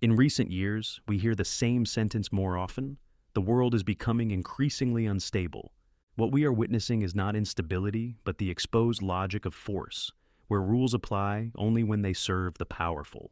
In recent years, we hear the same sentence more often. The world is becoming increasingly unstable. What we are witnessing is not instability, but the exposed logic of force, where rules apply only when they serve the powerful.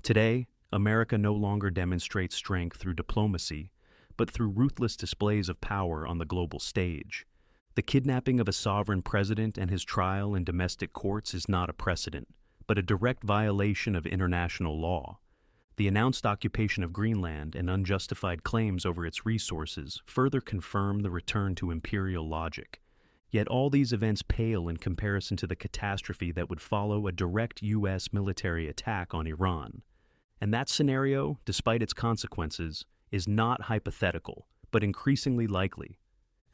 Today, America no longer demonstrates strength through diplomacy, but through ruthless displays of power on the global stage. The kidnapping of a sovereign president and his trial in domestic courts is not a precedent, but a direct violation of international law. The announced occupation of Greenland and unjustified claims over its resources further confirm the return to imperial logic. Yet all these events pale in comparison to the catastrophe that would follow a direct U.S. military attack on Iran. And that scenario, despite its consequences, is not hypothetical, but increasingly likely.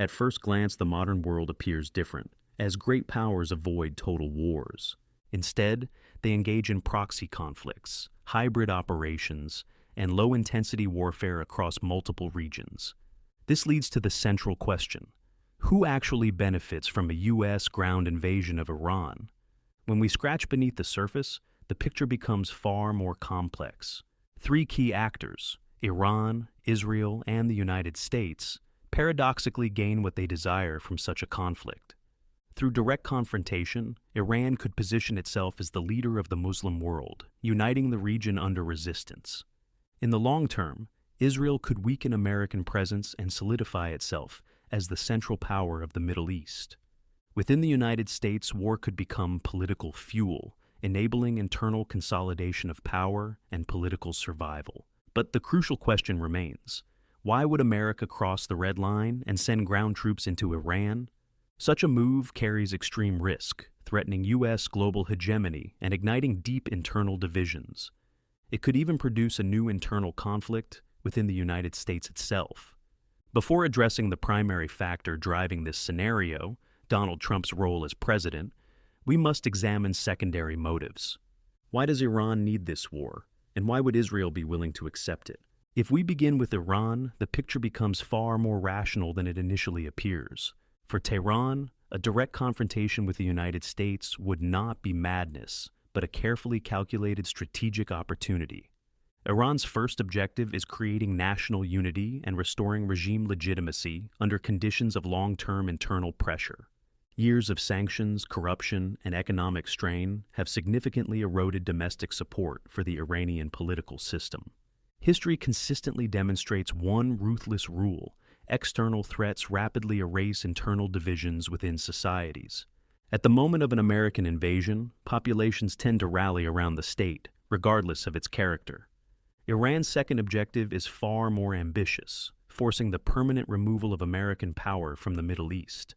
At first glance, the modern world appears different, as great powers avoid total wars. Instead, they engage in proxy conflicts, hybrid operations, and low-intensity warfare across multiple regions. This leads to the central question: who actually benefits from a U.S. ground invasion of Iran? When we scratch beneath the surface, the picture becomes far more complex. Three key actors, Iran, Israel, and the United States, paradoxically gain what they desire from such a conflict. Through direct confrontation, Iran could position itself as the leader of the Muslim world, uniting the region under resistance. In the long term, Israel could weaken American presence and solidify itself as the central power of the Middle East. Within the United States, war could become political fuel, enabling internal consolidation of power and political survival. But the crucial question remains: why would America cross the red line and send ground troops into Iran? Such a move carries extreme risk, threatening U.S. global hegemony and igniting deep internal divisions. It could even produce a new internal conflict within the United States itself. Before addressing the primary factor driving this scenario, Donald Trump's role as president, we must examine secondary motives. Why does Iran need this war, and why would Israel be willing to accept it? If we begin with Iran, the picture becomes far more rational than it initially appears. For Tehran, a direct confrontation with the United States would not be madness, but a carefully calculated strategic opportunity. Iran's first objective is creating national unity and restoring regime legitimacy under conditions of long-term internal pressure. Years of sanctions, corruption, and economic strain have significantly eroded domestic support for the Iranian political system. History consistently demonstrates one ruthless rule: external threats rapidly erase internal divisions within societies. At the moment of an American invasion, populations tend to rally around the state, regardless of its character. Iran's second objective is far more ambitious, forcing the permanent removal of American power from the Middle East.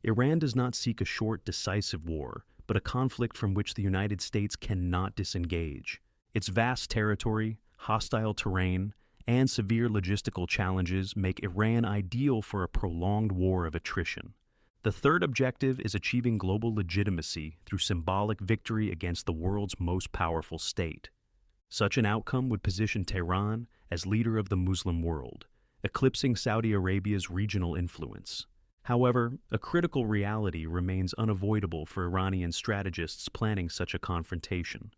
Iran does not seek a short, decisive war, but a conflict from which the United States cannot disengage. Its vast territory, hostile terrain, and severe logistical challenges make Iran ideal for a prolonged war of attrition. The third objective is achieving global legitimacy through symbolic victory against the world's most powerful state. Such an outcome would position Tehran as leader of the Muslim world, eclipsing Saudi Arabia's regional influence. However, a critical reality remains unavoidable for Iranian strategists planning such a confrontation.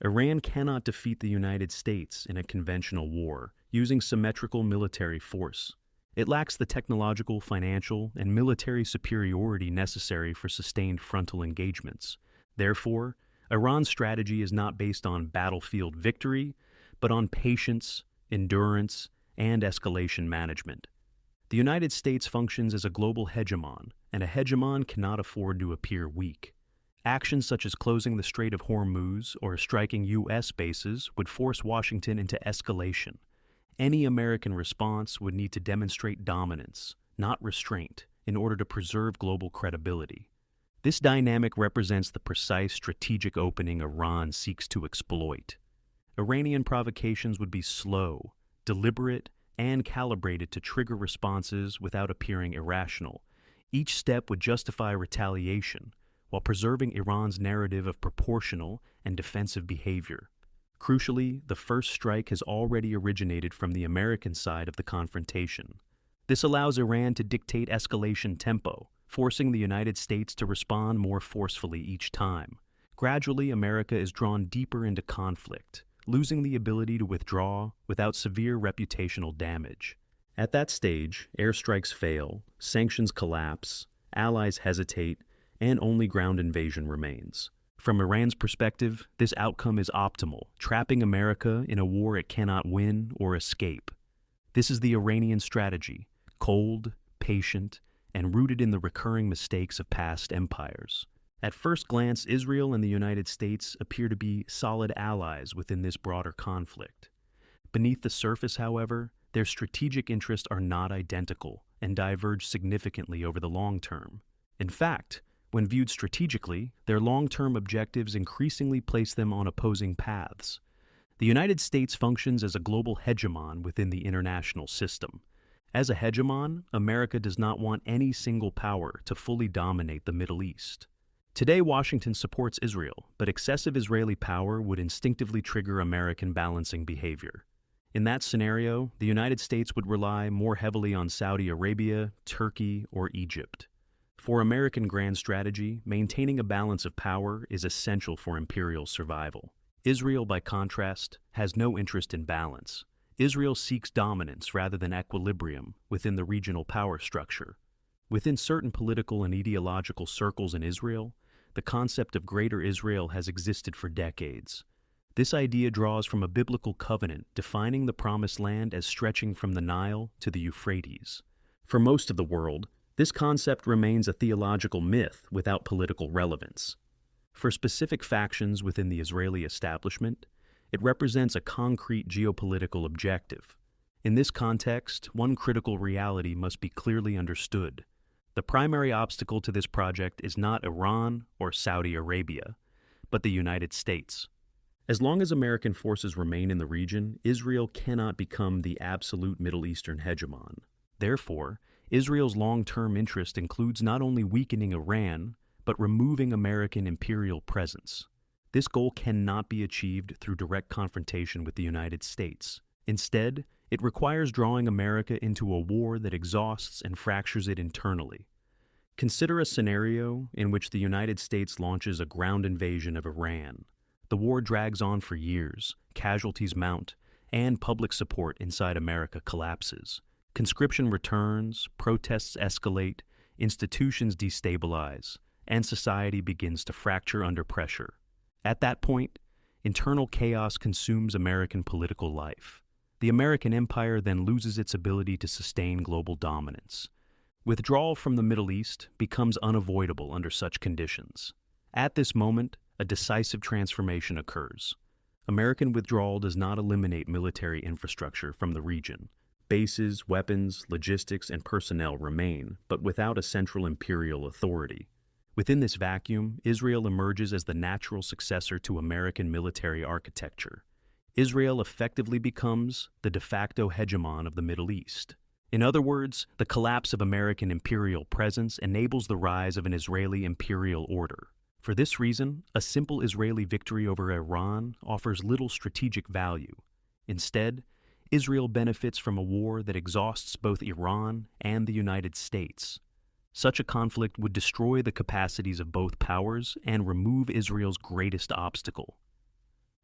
Iran cannot defeat the United States in a conventional war using symmetrical military force. It lacks the technological, financial, and military superiority necessary for sustained frontal engagements. Therefore, Iran's strategy is not based on battlefield victory, but on patience, endurance, and escalation management. The United States functions as a global hegemon, and a hegemon cannot afford to appear weak. Actions such as closing the Strait of Hormuz or striking U.S. bases would force Washington into escalation. Any American response would need to demonstrate dominance, not restraint, in order to preserve global credibility. This dynamic represents the precise strategic opening Iran seeks to exploit. Iranian provocations would be slow, deliberate, and calibrated to trigger responses without appearing irrational. Each step would justify retaliation, while preserving Iran's narrative of proportional and defensive behavior. Crucially, the first strike has already originated from the American side of the confrontation. This allows Iran to dictate escalation tempo, forcing the United States to respond more forcefully each time. Gradually, America is drawn deeper into conflict, losing the ability to withdraw without severe reputational damage. At that stage, airstrikes fail, sanctions collapse, allies hesitate, and only ground invasion remains. From Iran's perspective, this outcome is optimal, trapping America in a war it cannot win or escape. This is the Iranian strategy, cold, patient, and rooted in the recurring mistakes of past empires. At first glance, Israel and the United States appear to be solid allies within this broader conflict. Beneath the surface, however, their strategic interests are not identical and diverge significantly over the long term. In fact, when viewed strategically, their long-term objectives increasingly place them on opposing paths. The United States functions as a global hegemon within the international system. As a hegemon, America does not want any single power to fully dominate the Middle East. Today, Washington supports Israel, but excessive Israeli power would instinctively trigger American balancing behavior. In that scenario, the United States would rely more heavily on Saudi Arabia, Turkey, or Egypt. For American grand strategy, maintaining a balance of power is essential for imperial survival. Israel, by contrast, has no interest in balance. Israel seeks dominance rather than equilibrium within the regional power structure. Within certain political and ideological circles in Israel, the concept of Greater Israel has existed for decades. This idea draws from a biblical covenant defining the Promised Land as stretching from the Nile to the Euphrates. For most of the world, this concept remains a theological myth without political relevance. For specific factions within the Israeli establishment, it represents a concrete geopolitical objective. In this context, one critical reality must be clearly understood. The primary obstacle to this project is not Iran or Saudi Arabia, but the United States. As long as American forces remain in the region, Israel cannot become the absolute Middle Eastern hegemon. Therefore, Israel's long-term interest includes not only weakening Iran, but removing American imperial presence. This goal cannot be achieved through direct confrontation with the United States. Instead, it requires drawing America into a war that exhausts and fractures it internally. Consider a scenario in which the United States launches a ground invasion of Iran. The war drags on for years, casualties mount, and public support inside America collapses. Conscription returns, protests escalate, institutions destabilize, and society begins to fracture under pressure. At that point, internal chaos consumes American political life. The American empire then loses its ability to sustain global dominance. Withdrawal from the Middle East becomes unavoidable under such conditions. At this moment, a decisive transformation occurs. American withdrawal does not eliminate military infrastructure from the region. Bases, weapons, logistics, and personnel remain, but without a central imperial authority. Within this vacuum, Israel emerges as the natural successor to American military architecture. Israel effectively becomes the de facto hegemon of the Middle East. In other words, the collapse of American imperial presence enables the rise of an Israeli imperial order. For this reason, a simple Israeli victory over Iran offers little strategic value. Instead, Israel benefits from a war that exhausts both Iran and the United States. Such a conflict would destroy the capacities of both powers and remove Israel's greatest obstacle.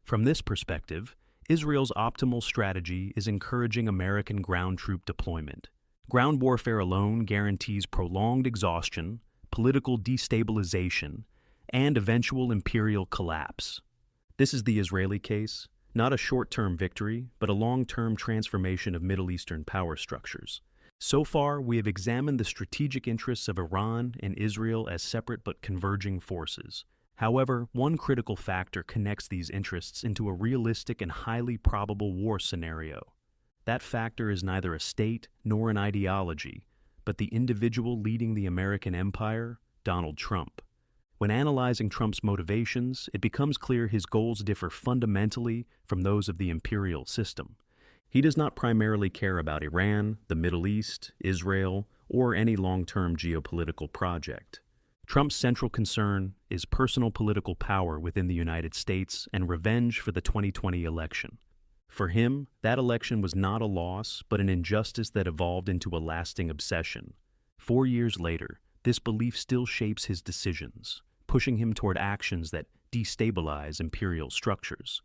From this perspective, Israel's optimal strategy is encouraging American ground troop deployment. Ground warfare alone guarantees prolonged exhaustion, political destabilization, and eventual imperial collapse. This is the Israeli case, not a short-term victory, but a long-term transformation of Middle Eastern power structures. So far, we have examined the strategic interests of Iran and Israel as separate but converging forces. However, one critical factor connects these interests into a realistic and highly probable war scenario. That factor is neither a state nor an ideology, but the individual leading the American empire, Donald Trump. When analyzing Trump's motivations, it becomes clear his goals differ fundamentally from those of the imperial system. He does not primarily care about Iran, the Middle East, Israel, or any long-term geopolitical project. Trump's central concern is personal political power within the United States and revenge for the 2020 election. For him, that election was not a loss, but an injustice that evolved into a lasting obsession. 4 years later, this belief still shapes his decisions, pushing him toward actions that destabilize imperial structures.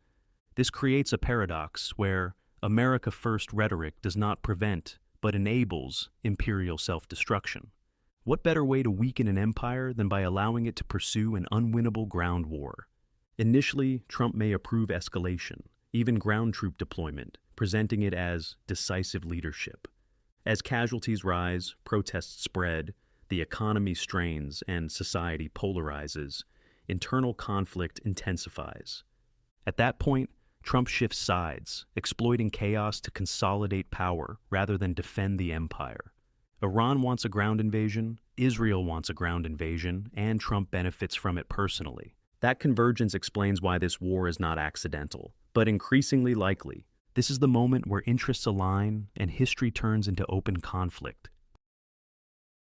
This creates a paradox where America First rhetoric does not prevent, but enables, imperial self-destruction. What better way to weaken an empire than by allowing it to pursue an unwinnable ground war? Initially, Trump may approve escalation, even ground troop deployment, presenting it as decisive leadership. As casualties rise, protests spread, the economy strains, and society polarizes, internal conflict intensifies. At that point, Trump shifts sides, exploiting chaos to consolidate power rather than defend the empire. Iran wants a ground invasion, Israel wants a ground invasion, and Trump benefits from it personally. That convergence explains why this war is not accidental, but increasingly likely. This is the moment where interests align and history turns into open conflict.